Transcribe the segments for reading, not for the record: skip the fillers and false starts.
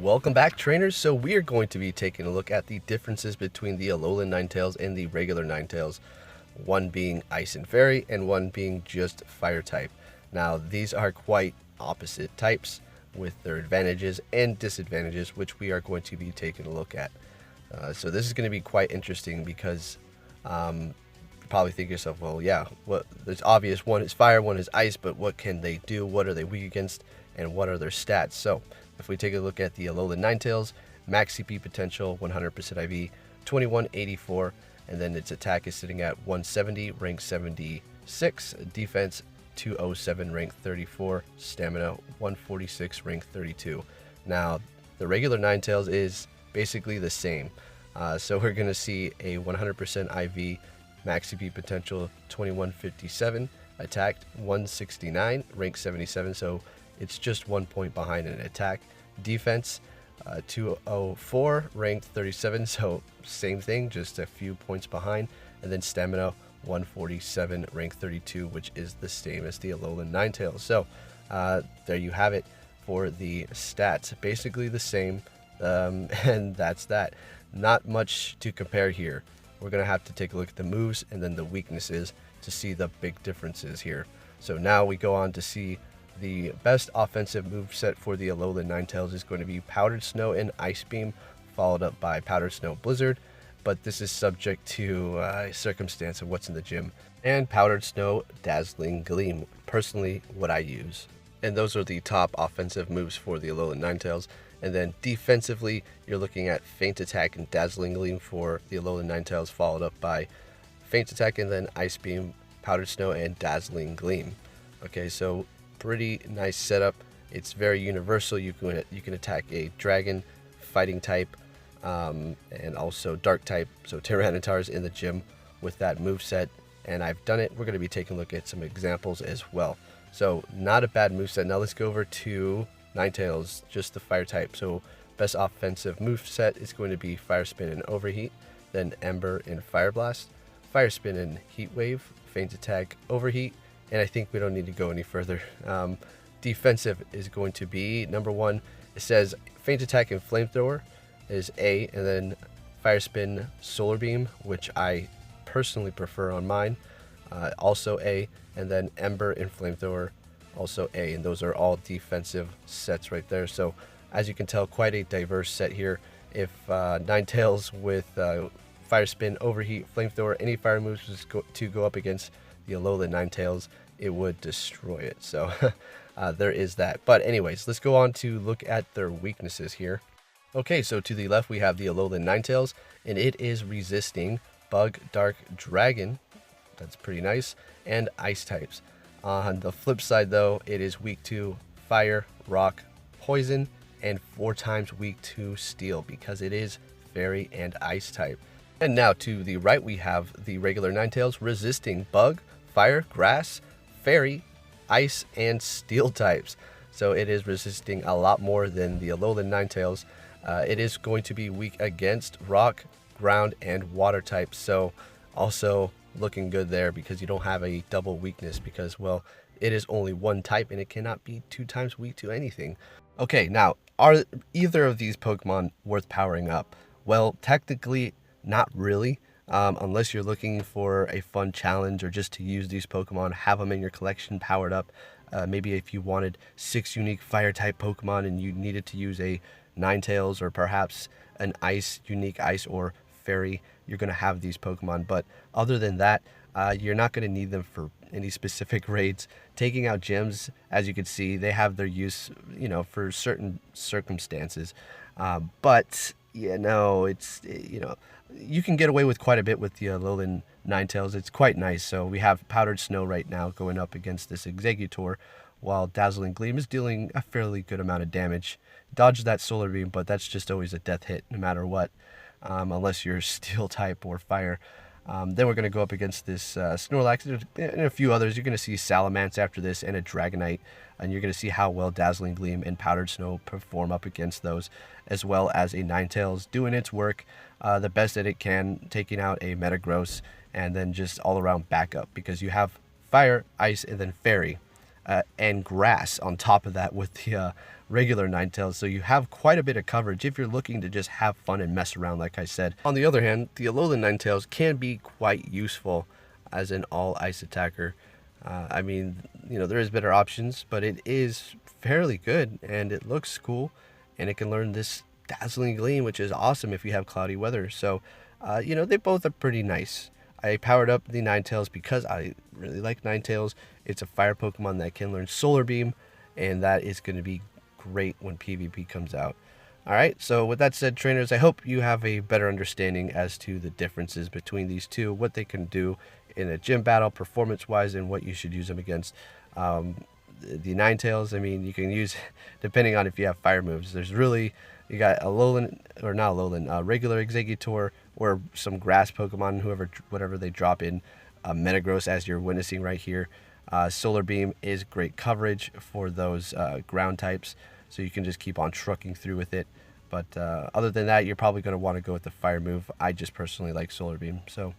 Welcome back, trainers. So we are going to be taking a look at the differences between the Alolan Ninetales and the regular Ninetales, one being Ice and Fairy and one being just Fire type. Now these are quite opposite types with their advantages and disadvantages, which we are going to be taking a look at. So this is going to be quite interesting because you probably think to yourself, well, yeah, there's obvious, one is fire, one is ice, but what can they do? What are they weak against? And what are their stats? So if we take a look at the Alolan Ninetales, max CP potential 100% IV, 2184, and then its attack is sitting at 170, rank 76, defense 207, rank 34, stamina 146, rank 32. Now the regular Ninetales is basically the same. So we're going to see a 100% IV, max CP potential 2157, attack 169, rank 77, so it's just 1 point behind in attack. Defense 204, ranked 37, so same thing, just a few points behind. And then stamina 147, rank 32, which is the same as the Alolan Ninetales. So there you have it for the stats, basically the same, and that's that. Not much to compare here. We're going to have to take a look at the moves and then the weaknesses to see the big differences here. So now we go on to see the best offensive moveset for the Alolan Ninetales is going to be Powdered Snow and Ice Beam, followed up by Powdered Snow Blizzard, but this is subject to circumstance of what's in the gym. And Powdered Snow Dazzling Gleam, personally what I use. And those are the top offensive moves for the Alolan Ninetales. And then defensively, you're looking at Feint Attack and Dazzling Gleam for the Alolan Ninetales, followed up by Feint Attack and then Ice Beam, Powdered Snow, and Dazzling Gleam. Okay, so pretty nice setup. It's very universal. You can attack a dragon, fighting type, and also dark type. So Tyranitar's in the gym with that move set, and I've done it. We're going to be taking a look at some examples as well. So not a bad move set. Now let's go over to Ninetales, just the fire type. So best offensive move set is going to be Fire Spin and Overheat, then Ember and Fire Blast, Fire Spin and Heat Wave, Feint Attack, Overheat. And I think we don't need to go any further. Defensive is going to be number one. It says Feint Attack and Flamethrower is A, and then Fire Spin, Solar Beam, which I personally prefer on mine, also A, and then Ember and Flamethrower, also A. And those are all defensive sets right there. So as you can tell, quite a diverse set here. If Ninetales with Fire Spin, Overheat, Flamethrower, any fire moves was to go up against the Alolan Ninetales, it would destroy it. So there is that. But anyways, let's go on to look at their weaknesses here. Okay, so to the left we have the Alolan Ninetales, and it is resisting Bug, Dark, Dragon. That's pretty nice. And Ice types. On the flip side though, it is weak to Fire, Rock, Poison, and 4 times weak to Steel because it is Fairy and Ice type. And now to the right we have the regular Ninetales resisting Bug, Fire, Grass, Fairy, Ice, and Steel types. So it is resisting a lot more than the Alolan Ninetales. It is going to be weak against Rock, Ground, and Water types. So also looking good there because you don't have a double weakness because, well, it is only one type and it cannot be 2 times weak to anything. Okay, now, are either of these Pokemon worth powering up? Well, technically, not really. Unless you're looking for a fun challenge or just to use these Pokemon, have them in your collection powered up. Maybe if you wanted 6 unique fire type Pokemon and you needed to use a Ninetales or perhaps an unique ice or fairy, you're going to have these Pokemon. But other than that, you're not going to need them for any specific raids. Taking out gyms, as you can see, they have their use, for certain circumstances. But it's, you can get away with quite a bit with the Alolan Ninetales. It's quite nice. So we have Powdered Snow right now going up against this Exeggutor, while Dazzling Gleam is dealing a fairly good amount of damage. Dodge that Solar Beam, but that's just always a death hit no matter what, unless you're Steel type or Fire. Then we're going to go up against this Snorlax and a few others. You're going to see Salamence after this and a Dragonite, and you're going to see how well Dazzling Gleam and Powdered Snow perform up against those, as well as a Ninetales doing its work the best that it can, taking out a Metagross, and then just all around backup because you have Fire, Ice, and then Fairy. and grass on top of that with the regular Ninetales. So you have quite a bit of coverage if you're looking to just have fun and mess around, like I said. On the other hand, the Alolan Ninetales can be quite useful as an all ice attacker. I mean, you know, there is better options, but it is fairly good and it looks cool, and it can learn this Dazzling Gleam, which is awesome if you have cloudy weather. So, you know, they both are pretty nice. I powered up the Ninetales because I really like Ninetales. It's a fire Pokemon that can learn Solar Beam, and that is going to be great when PvP comes out. Alright, so with that said, trainers, I hope you have a better understanding as to the differences between these two, what they can do in a gym battle performance-wise, and what you should use them against. The Ninetales, I mean, you can use, depending on if you have fire moves. There's really, you got Alolan, or not Alolan, regular Exeggutor, or some grass Pokemon, whatever they drop in. Metagross, as you're witnessing right here. Solar Beam is great coverage for those ground types, so you can just keep on trucking through with it. But other than that, you're probably going to want to go with the fire move. I just personally like Solar Beam. So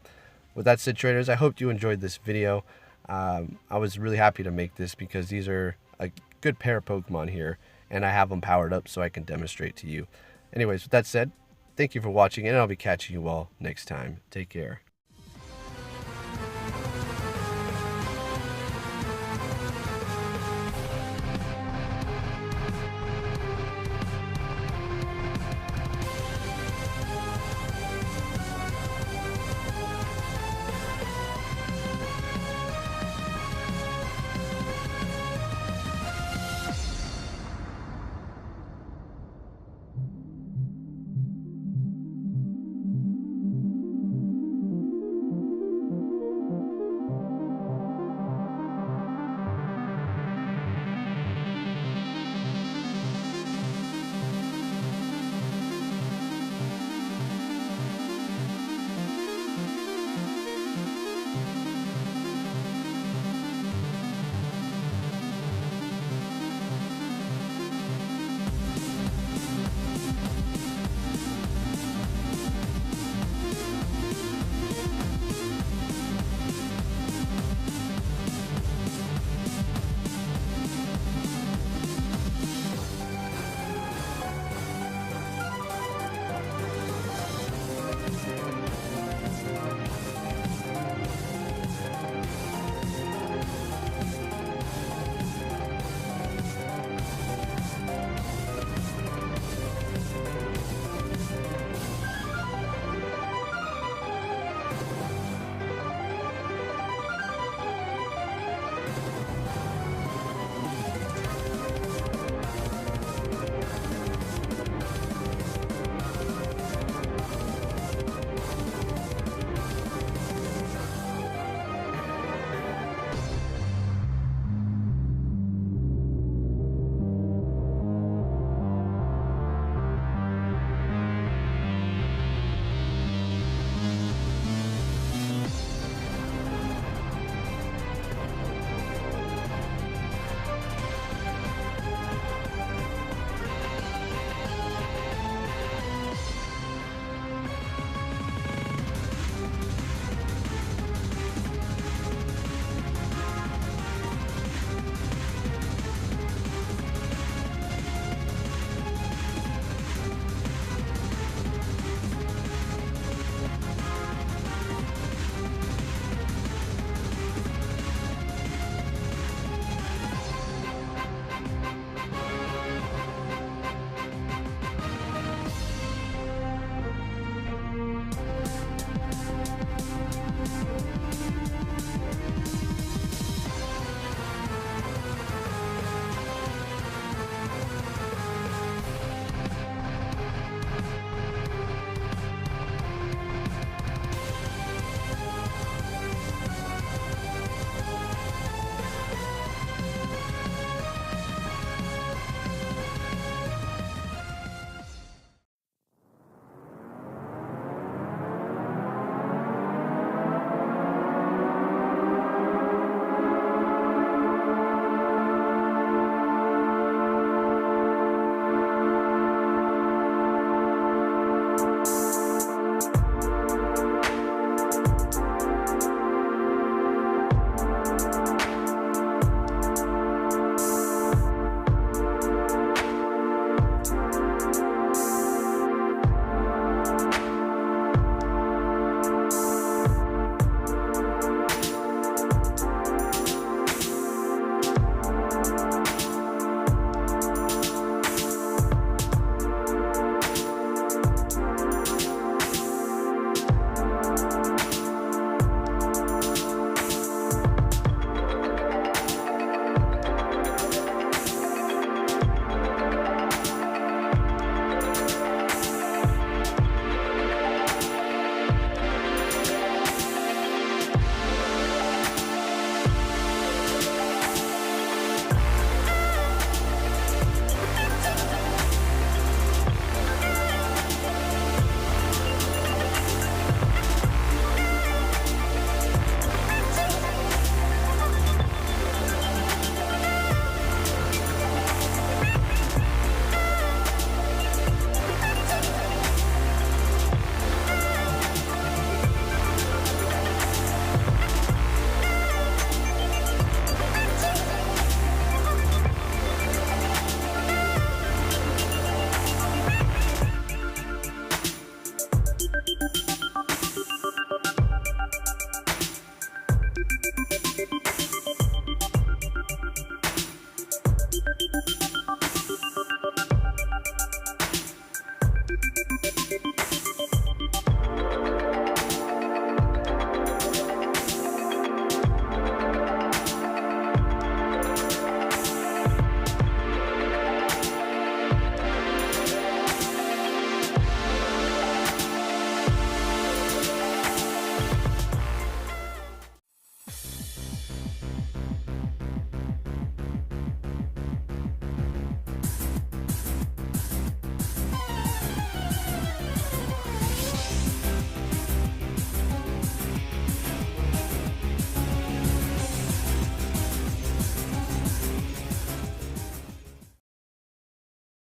with that said, traders, I hope you enjoyed this video. I was really happy to make this because these are a good pair of Pokemon here, and I have them powered up so I can demonstrate to you. Anyways, with that said, thank you for watching, and I'll be catching you all next time. Take care.